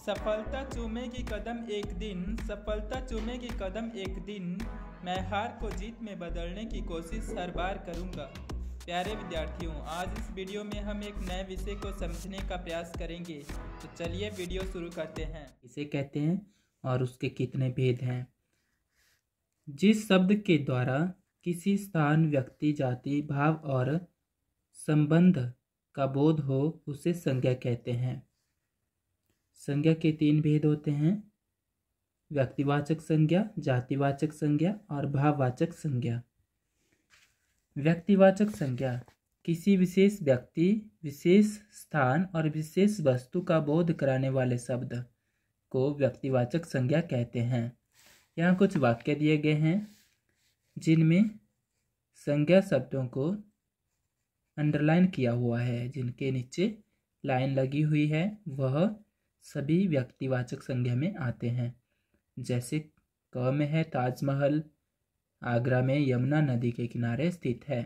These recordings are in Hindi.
सफलता चूमेगी कदम एक दिन, सफलता चूमेगी कदम एक दिन। मैं हार को जीत में बदलने की कोशिश हर बार करूंगा। प्यारे विद्यार्थियों, आज इस वीडियो में हम एक नए विषय को समझने का प्रयास करेंगे। तो चलिए वीडियो शुरू करते हैं। इसे कहते हैं और उसके कितने भेद हैं। जिस शब्द के द्वारा किसी स्थान, व्यक्ति, जाति, भाव और संबंध का बोध हो उसे संज्ञा कहते हैं। संज्ञा के 3 भेद होते हैं: व्यक्तिवाचक संज्ञा, जातिवाचक संज्ञा और भाववाचक संज्ञा। व्यक्तिवाचक संज्ञा किसी विशेष व्यक्ति, विशेष स्थान और विशेष वस्तु का बोध कराने वाले शब्द को व्यक्तिवाचक संज्ञा कहते हैं। यहाँ कुछ वाक्य दिए गए हैं जिनमें संज्ञा शब्दों को अंडरलाइन किया हुआ है, जिनके नीचे लाइन लगी हुई है, वह सभी व्यक्तिवाचक संज्ञा में आते हैं। जैसे क में है ताजमहल, आगरा में यमुना नदी के किनारे स्थित है।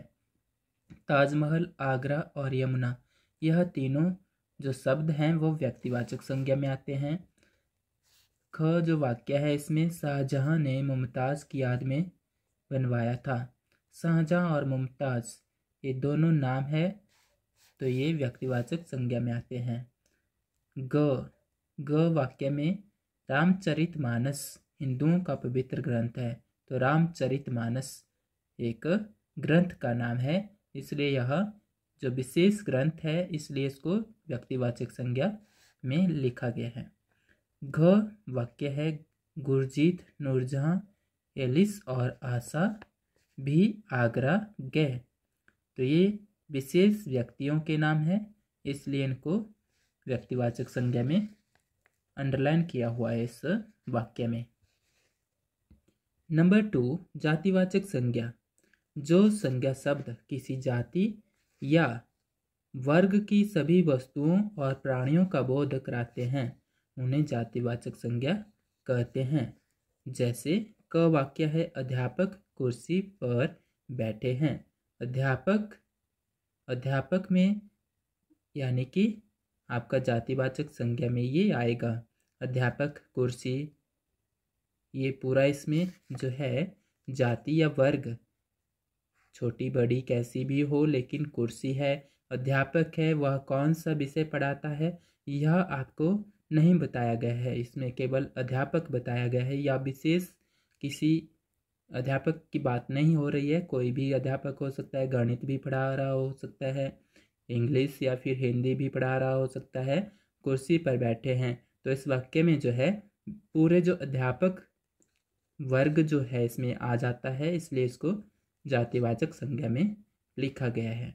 ताजमहल, आगरा और यमुना, यह तीनों जो शब्द हैं वो व्यक्तिवाचक संज्ञा में आते हैं। ख जो वाक्य है इसमें शाहजहां ने मुमताज़ की याद में बनवाया था। शाहजहां और मुमताज़ ये दोनों नाम है, तो ये व्यक्तिवाचक संज्ञा में आते हैं। ग वाक्य में रामचरितमानस हिंदुओं का पवित्र ग्रंथ है, तो रामचरितमानस एक ग्रंथ का नाम है, इसलिए यह जो विशेष ग्रंथ है इसलिए इसको व्यक्तिवाचक संज्ञा में लिखा गया है। घ वाक्य है गुरजीत, नूरजहां, एलिस और आशा भी आगरा गए, तो ये विशेष व्यक्तियों के नाम है, इसलिए इनको व्यक्तिवाचक संज्ञा में अंडरलाइन किया हुआ है इस वाक्य में। नंबर 2, जातिवाचक संज्ञा। जो संज्ञा शब्द किसी जाति या वर्ग की सभी वस्तुओं और प्राणियों का बोध कराते हैं उन्हें जातिवाचक संज्ञा कहते हैं। जैसे क वाक्य है अध्यापक कुर्सी पर बैठे हैं। अध्यापक में यानी कि आपका जातिवाचक संज्ञा में ये आएगा। अध्यापक, कुर्सी, ये पूरा इसमें जो है जाति या वर्ग छोटी बड़ी कैसी भी हो, लेकिन कुर्सी है, अध्यापक है, वह कौन सा विषय पढ़ाता है यह आपको नहीं बताया गया है। इसमें केवल अध्यापक बताया गया है, या विशेष किसी अध्यापक की बात नहीं हो रही है। कोई भी अध्यापक हो सकता है, गणित भी पढ़ा रहा हो सकता है, इंग्लिश या फिर हिंदी भी पढ़ा रहा हो सकता है। कुर्सी पर बैठे हैं, तो इस वाक्य में जो है पूरे जो अध्यापक वर्ग जो है इसमें आ जाता है, इसलिए इसको जातिवाचक संज्ञा में लिखा गया है।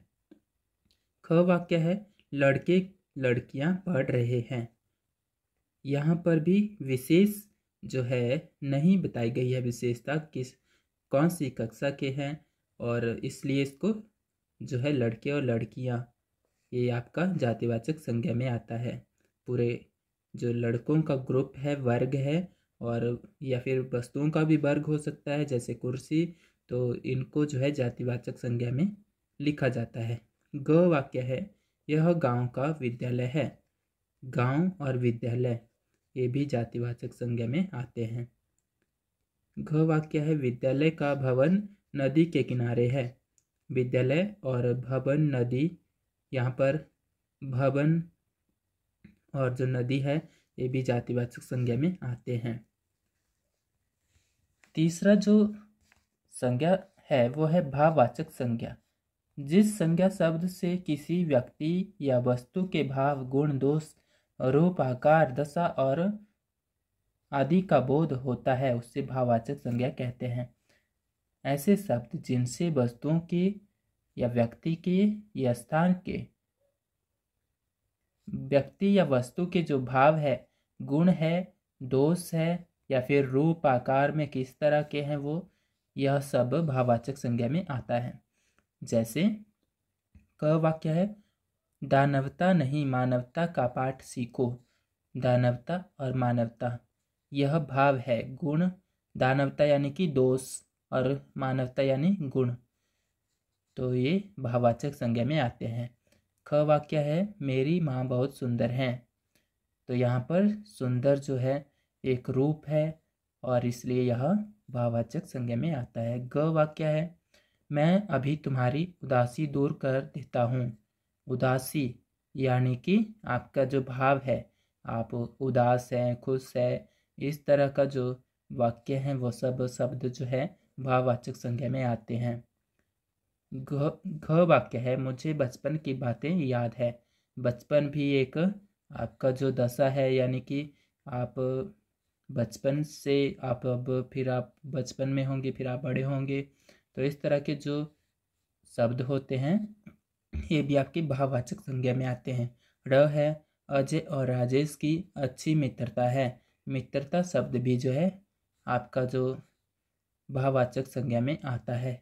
ख वाक्य है लड़के लड़कियां पढ़ रहे हैं। यहाँ पर भी विशेष जो है नहीं बताई गई है, विशेषता कौन सी कक्षा के हैं, और इसलिए इसको जो है लड़के और लड़कियां ये आपका जातिवाचक संज्ञा में आता है। पूरे जो लड़कों का ग्रुप है, वर्ग है, और या फिर वस्तुओं का भी वर्ग हो सकता है जैसे कुर्सी, तो इनको जो है जातिवाचक संज्ञा में लिखा जाता है। ग वाक्य है यह गांव का विद्यालय है। गांव और विद्यालय ये भी जातिवाचक संज्ञा में आते हैं। घ वाक्य है विद्यालय का भवन नदी के किनारे है। विद्यालय और भवन, नदी, यहाँ पर भवन और जो नदी है ये भी जातिवाचक संज्ञा में आते हैं। तीसरा जो संज्ञा है वो है भाववाचक संज्ञा। जिस संज्ञा शब्द से किसी व्यक्ति या वस्तु के भाव, गुण, दोष, रूप, आकार, दशा और आदि का बोध होता है उससे भाववाचक संज्ञा कहते हैं। ऐसे शब्द जिनसे वस्तुओं के या व्यक्ति के या स्थान के, व्यक्ति या वस्तु के जो भाव है, गुण है, दोष है या फिर रूप, आकार में किस तरह के हैं वो, यह सब भाववाचक संज्ञा में आता है। जैसे क वाक्य है दानवता नहीं मानवता का पाठ सीखो। दानवता और मानवता यह भाव है, गुण, दानवता यानी कि दोष और मानवता यानी गुण, तो ये भाववाचक संज्ञा में आते हैं। ख वाक्य है मेरी माँ बहुत सुंदर है। तो यहाँ पर सुंदर जो है एक रूप है और इसलिए यह भाववाचक संज्ञा में आता है। ग वाक्य है, मैं अभी तुम्हारी उदासी दूर कर देता हूँ। उदासी यानी कि आपका जो भाव है, आप उदास हैं, खुश है, इस तरह का जो वाक्य है वो सब शब्द जो है भाववाचक संज्ञा में आते हैं। घ वाक्य है, मुझे बचपन की बातें याद है। बचपन भी एक आपका जो दशा है, यानी कि आप बचपन से आप फिर आप बचपन में होंगे, फिर आप बड़े होंगे, तो इस तरह के जो शब्द होते हैं ये भी आपके भाववाचक संज्ञा में आते हैं। र है, अजय और राजेश की अच्छी मित्रता है। मित्रता शब्द भी जो है आपका जो भाववाचक संज्ञा में आता है।